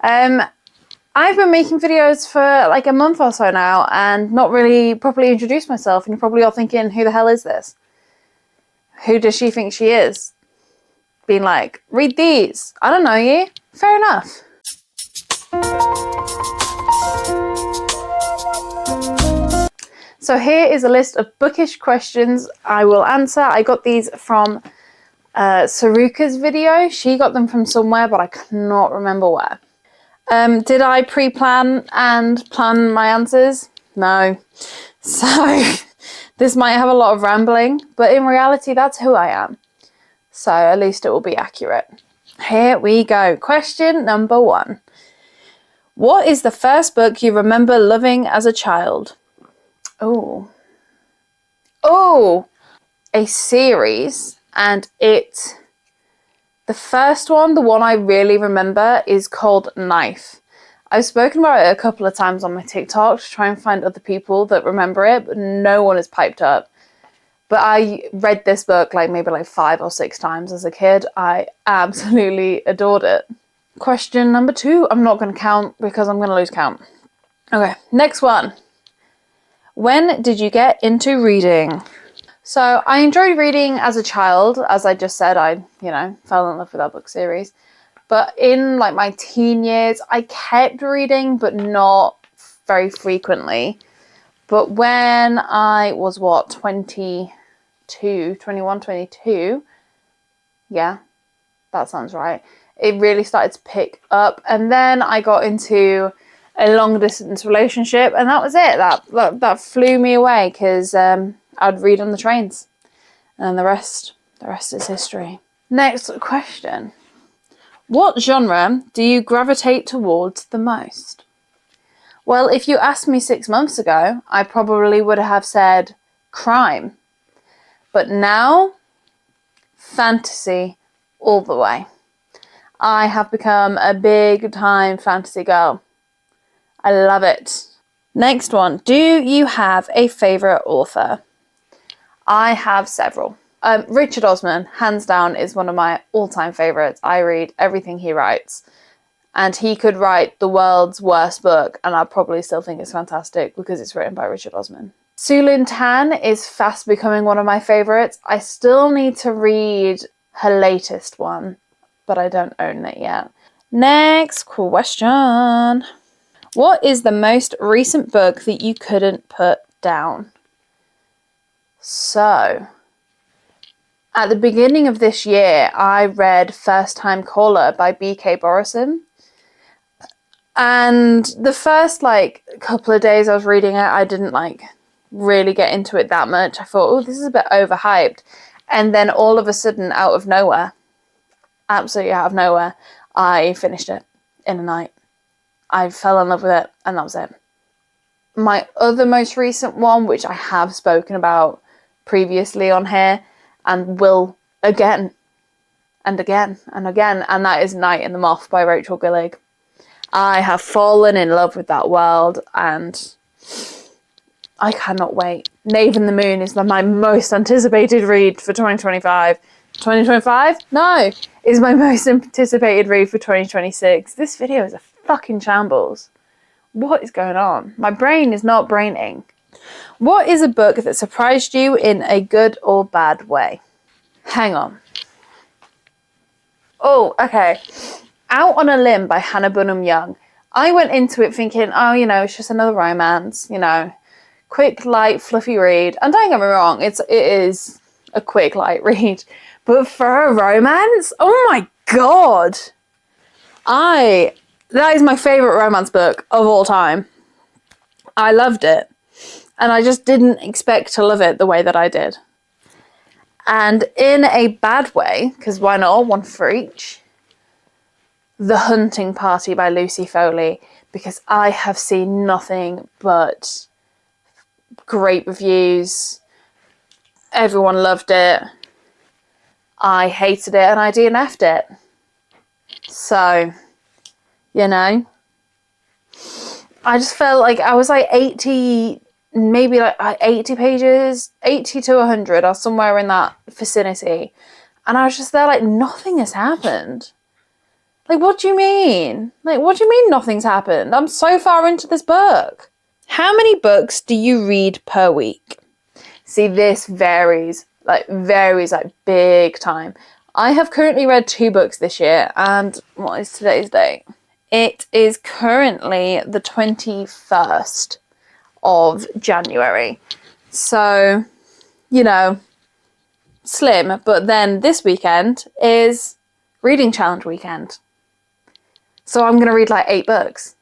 Um, I've been making videos for like a month or so now and not really properly introduced myself, and you're probably all thinking, who the hell is this? Who does she think she is? Being like, read these. I don't know you. Fair enough. So here is a list of bookish questions I will answer. I got these from Saruka's video. She got them from somewhere, but I cannot remember where. Did I pre-plan and plan my answers? No. So this might have a lot of rambling, but in reality, that's who I am. So at least it will be accurate. Here we go. Question number 1. What is the first book you remember loving as a child? Oh, a series, and the first one, the one I really remember, is called Knife. I've spoken about it a couple of times on my TikTok to try and find other people that remember it, but no one has piped up. But I read this book maybe 5 or 6 times as a kid. I absolutely adored it. Question number 2, I'm not going to count because I'm going to lose count. Okay, next one. When did you get into reading? So I enjoyed reading as a child. As I just said, I fell in love with that book series. But in my teen years, I kept reading, but not very frequently. But when I was 21, 22, yeah, that sounds right. It really started to pick up, and then I got into a long distance relationship, and that was it. That flew me away because I'd read on the trains, and the rest is history. Next question. What genre do you gravitate towards the most? Well, if you asked me 6 months ago, I probably would have said crime. But now, fantasy all the way. I have become a big time fantasy girl. I love it. Next one. Do you have a favourite author? I have several. Richard Osman, hands down, is one of my all-time favourites. I read everything he writes. And he could write the world's worst book, and I'd probably still think it's fantastic because it's written by Richard Osman. Sulin Tan is fast becoming one of my favourites. I still need to read her latest one, but I don't own it yet. Next question. What is the most recent book that you couldn't put down? So, at the beginning of this year, I read First Time Caller by B.K. Borison. And the first couple of days I was reading it, I didn't really get into it that much. I thought, oh, this is a bit overhyped. And then all of a sudden, out of nowhere, absolutely out of nowhere, I finished it in a night. I fell in love with it, and that was it. My other most recent one, which I have spoken about previously on here, and will again, and again, and again, and that is Night in the Moth by Rachel Gillig. I have fallen in love with that world, and I cannot wait. Knave in the Moon is my most anticipated read for 2025. 2025? No, is my most anticipated read for 2026. This video is a fucking shambles. What is going on? My brain is not braining. What is a book that surprised you in a good or bad way? Hang on. Oh, okay. Out on a Limb by Hannah Bonham Young. I went into it thinking, oh, it's just another romance, quick, light, fluffy read. And don't get me wrong, it is a quick, light read. But for a romance, oh my God. That is my favourite romance book of all time. I loved it. And I just didn't expect to love it the way that I did. And in a bad way, because why not? One for each. The Hunting Party by Lucy Foley, because I have seen nothing but great reviews. Everyone loved it. I hated it and I DNF'd it. So, I just felt like I was 80, maybe 80 pages, 80 to 100 or somewhere in that vicinity. And I was just there nothing has happened. Like, what do you mean? Like, what do you mean nothing's happened? I'm so far into this book. How many books do you read per week? See, this varies big time. I have currently read 2 books this year, and what is today's date? It is currently the 21st of January. So, you know, slim. But then this weekend is reading challenge weekend. So I'm going to read like 8 books.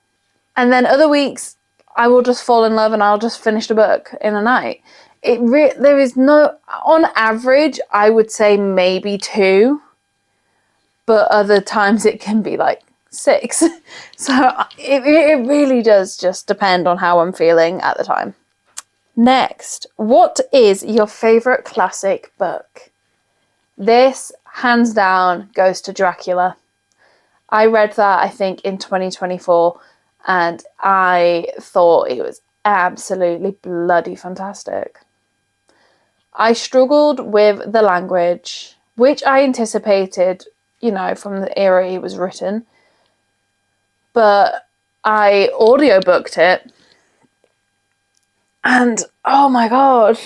And then other weeks, I will just fall in love and I'll just finish the book in a night. There is no, on average, I would say maybe 2. But other times it can be like 6. So it really does just depend on how I'm feeling at the time. Next, what is your favourite classic book? This, hands down, goes to Dracula. I read that, I think, in 2024, and I thought it was absolutely bloody fantastic. I struggled with the language, which I anticipated, you know, from the era it was written. But I audiobooked it, and oh my god,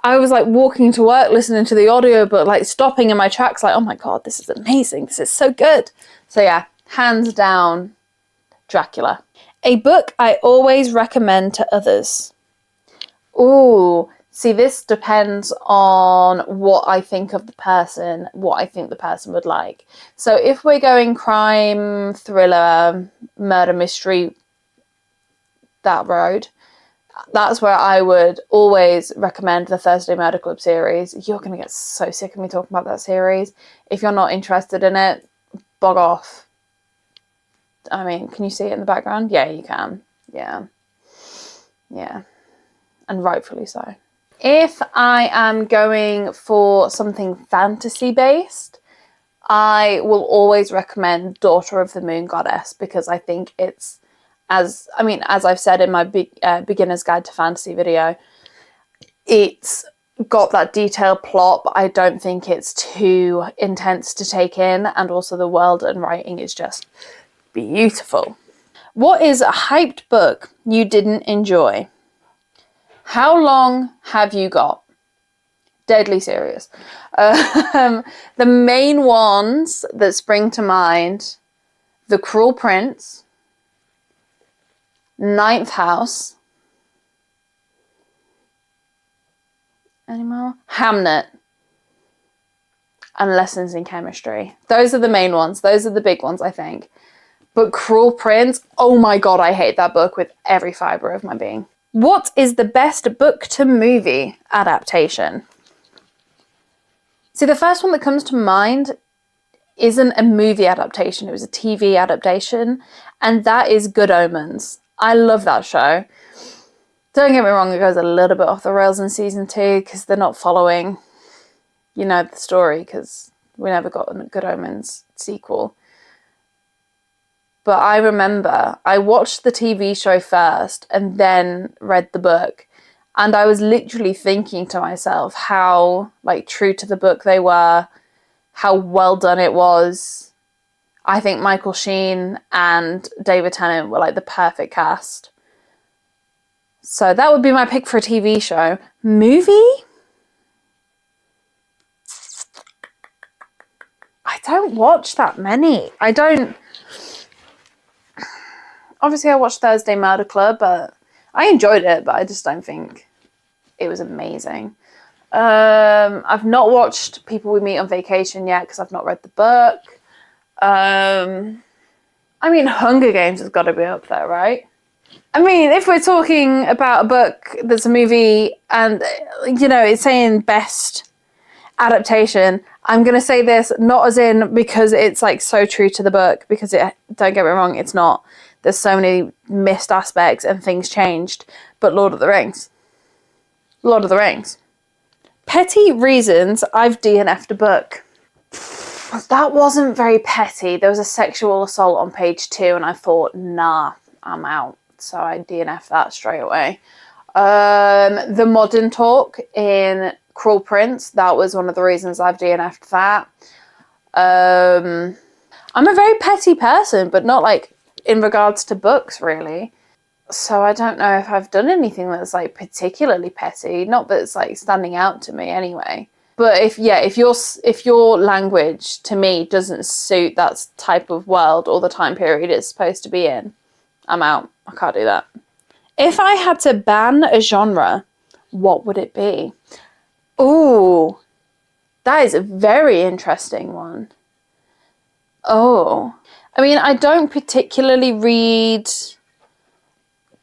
I was like walking to work listening to the audiobook, like stopping in my tracks, like, oh my god, this is amazing, this is so good. So yeah, hands down, Dracula. A book I always recommend to others. Ooh, see, this depends on what I think of the person, what I think the person would like. So if we're going crime, thriller, murder, mystery, that road, that's where I would always recommend the Thursday Murder Club series. You're going to get so sick of me talking about that series. If you're not interested in it, bog off. I mean, can you see it in the background? Yeah, you can. Yeah. Yeah. And rightfully so. If I am going for something fantasy-based, I will always recommend Daughter of the Moon Goddess, because I think it's, as I've said in my beginner's guide to fantasy video, it's got that detailed plot, but I don't think it's too intense to take in, and also the world and writing is just beautiful. What is a hyped book you didn't enjoy? How long have you got? Deadly serious. The main ones that spring to mind: The Cruel Prince, Ninth House, any more? Hamnet, and Lessons in Chemistry. Those are the main ones. Those are the big ones, I think. But Cruel Prince, oh my god, I hate that book with every fibre of my being. What is the best book to movie adaptation? See, the first one that comes to mind isn't a movie adaptation, it was a TV adaptation, and that is Good Omens. I love that show. Don't get me wrong, it goes a little bit off the rails in season 2 because they're not following, you know, the story, because we never got a Good Omens sequel. But I remember I watched the TV show first and then read the book. And I was literally thinking to myself how, like, true to the book they were, how well done it was. I think Michael Sheen and David Tennant were, like, the perfect cast. So that would be my pick for a TV show. Movie? I don't watch that many. I don't... Obviously, I watched Thursday Murder Club, but I enjoyed it, but I just don't think it was amazing. I've not watched People We Meet on Vacation yet because I've not read the book. I mean, Hunger Games has got to be up there, right? I mean, if we're talking about a book that's a movie and, you know, it's saying best adaptation, I'm going to say this not as in because it's, like, so true to the book, because don't get me wrong, it's not. There's so many missed aspects and things changed. But Lord of the Rings. Lord of the Rings. Petty reasons I've DNF'd a book. That wasn't very petty. There was a sexual assault on page 2 and I thought, nah, I'm out. So I DNF'd that straight away. The modern talk in Cruel Prince, that was one of the reasons I've DNF'd that. I'm a very petty person, but not like in regards to books, really. So I don't know if I've done anything that's like particularly petty. Not that it's like standing out to me anyway. But if your language to me doesn't suit that type of world or the time period it's supposed to be in, I'm out. I can't do that. If I had to ban a genre, what would it be? Ooh, that is a very interesting one. Oh, I mean, I don't particularly read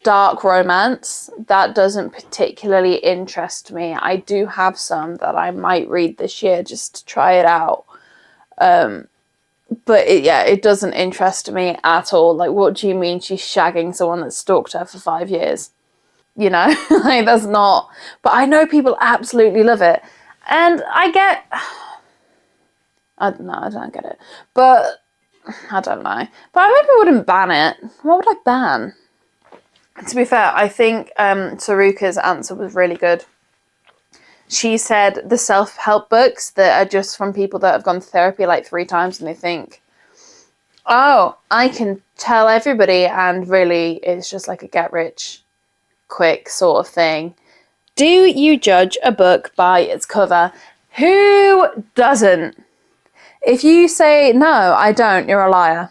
dark romance. That doesn't particularly interest me. I do have some that I might read this year just to try it out. But it doesn't interest me at all. Like, what do you mean she's shagging someone that stalked her for 5 years? You know, like that's not. But I know people absolutely love it, and I don't get it. But I don't know. But I maybe wouldn't ban it. What would I ban? To be fair, I think Saruka's answer was really good. She said the self-help books that are just from people that have gone to therapy like 3 times and they think, oh, I can tell everybody, and really it's just like a get-rich-quick sort of thing. Do you judge a book by its cover? Who doesn't? If you say, no, I don't, you're a liar.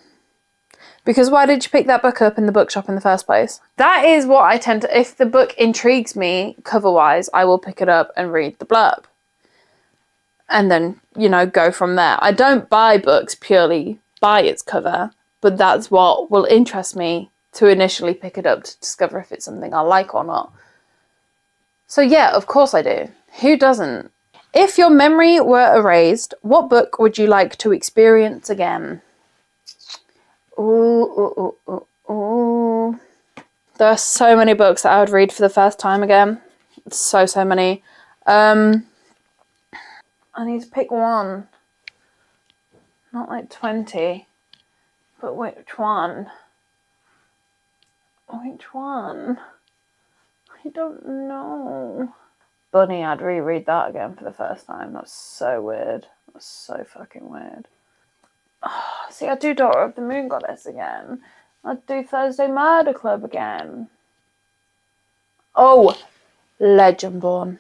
Because why did you pick that book up in the bookshop in the first place? That is what I tend to... If the book intrigues me cover-wise, I will pick it up and read the blurb. And then, go from there. I don't buy books purely by its cover, but that's what will interest me to initially pick it up to discover if it's something I like or not. So yeah, of course I do. Who doesn't? If your memory were erased, what book would you like to experience again? Ooh. There are so many books that I would read for the first time again. So many. I need to pick one. Not like 20. But which one? Which one? I don't know. Bunny, I'd reread that again for the first time. That's so weird. That's so fucking weird. Oh, see, I'd do Daughter of the Moon Goddess again. I'd do Thursday Murder Club again. Oh, Legendborn.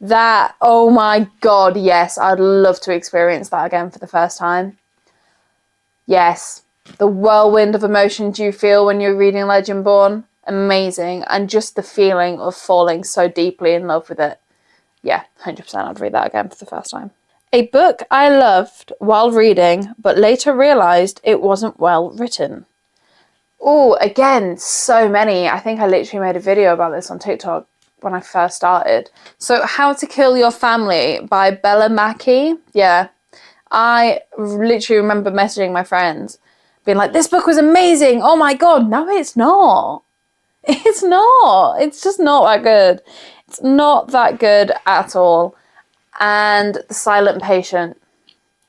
That, oh my god, yes. I'd love to experience that again for the first time. Yes. The whirlwind of emotions you feel when you're reading Legendborn. Amazing. And just the feeling of falling so deeply in love with it. Yeah, 100% I'd read that again for the first time. A book I loved while reading, but later realised it wasn't well written. Oh, again, so many. I think I literally made a video about this on TikTok when I first started. So, How to Kill Your Family by Bella Mackie. Yeah, I literally remember messaging my friends, being like, this book was amazing. Oh my god, no, it's not. It's not. It's just not that good. It's not that good at all. And The Silent Patient.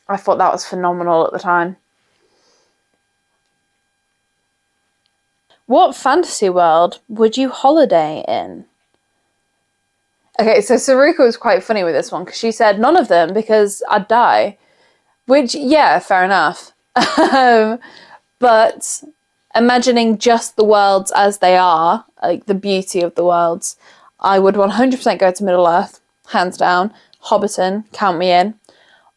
I thought that was phenomenal at the time. What fantasy world would you holiday in? Okay, so Saruka was quite funny with this one because she said none of them because I'd die. Which, yeah, fair enough. But imagining just the worlds as they are, like the beauty of the worlds, I would 100% go to Middle-earth, hands down. Hobbiton, count me in.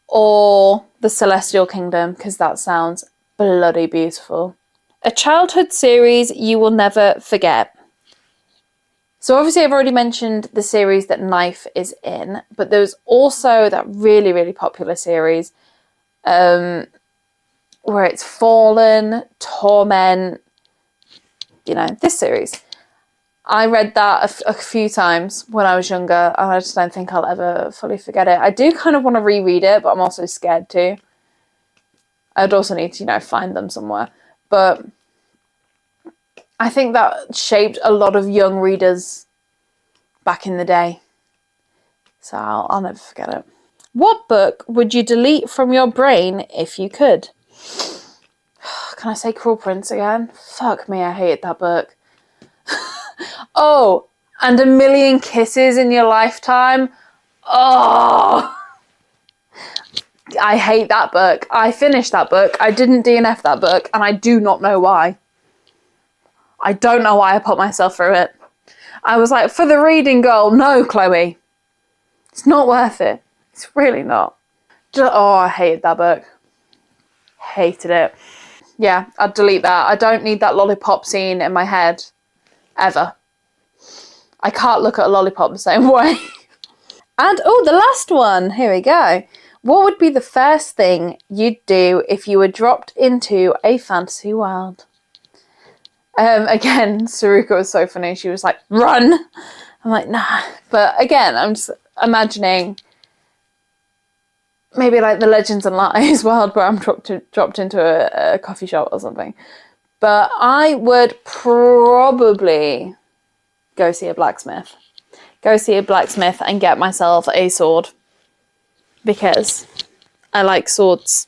Or the Celestial Kingdom, because that sounds bloody beautiful. A childhood series you will never forget. So obviously I've already mentioned the series that Knife is in, but there's also that really, really popular series where it's Fallen, Torment, this series. I read that a few times when I was younger, and I just don't think I'll ever fully forget it. I do kind of want to reread it, but I'm also scared to. I'd also need to, find them somewhere. But I think that shaped a lot of young readers back in the day. So I'll never forget it. What book would you delete from your brain if you could? Can I say Cruel Prince again? Fuck me, I hated that book. Oh, and A Million Kisses in Your Lifetime. Oh, I hate that book. I finished that book. I didn't DNF that book, and I do not know why. I don't know why I put myself through it. I was like, for the reading goal, no, Chloe. It's not worth it. It's really not. Oh, I hated that book. Hated it. Yeah, I'd delete that. I don't need that lollipop scene in my head. Ever. I can't look at a lollipop the same way. And, oh, the last one. Here we go. What would be the first thing you'd do if you were dropped into a fantasy world? Again, Saruka was so funny. She was like, run. I'm like, nah. But again, I'm just imagining maybe like the Legends and Lies world where I'm dropped into a coffee shop or something. But I would probably go see a blacksmith. Go see a blacksmith and get myself a sword. Because I like swords.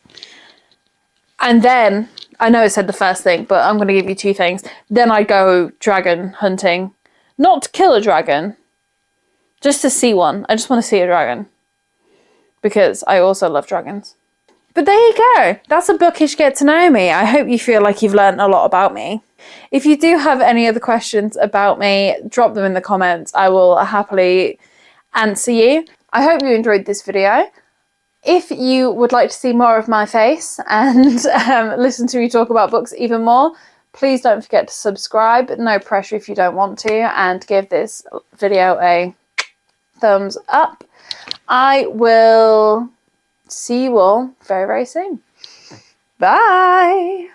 And then, I know I said the first thing, but I'm going to give you two things. Then I go dragon hunting. Not to kill a dragon. Just to see one. I just want to see a dragon. Because I also love dragons. But there you go. That's a bookish get to know me. I hope you feel like you've learned a lot about me. If you do have any other questions about me, drop them in the comments. I will happily answer you. I hope you enjoyed this video. If you would like to see more of my face and listen to me talk about books even more, please don't forget to subscribe. No pressure if you don't want to. And give this video a thumbs up. I will see you all very, very soon. Bye.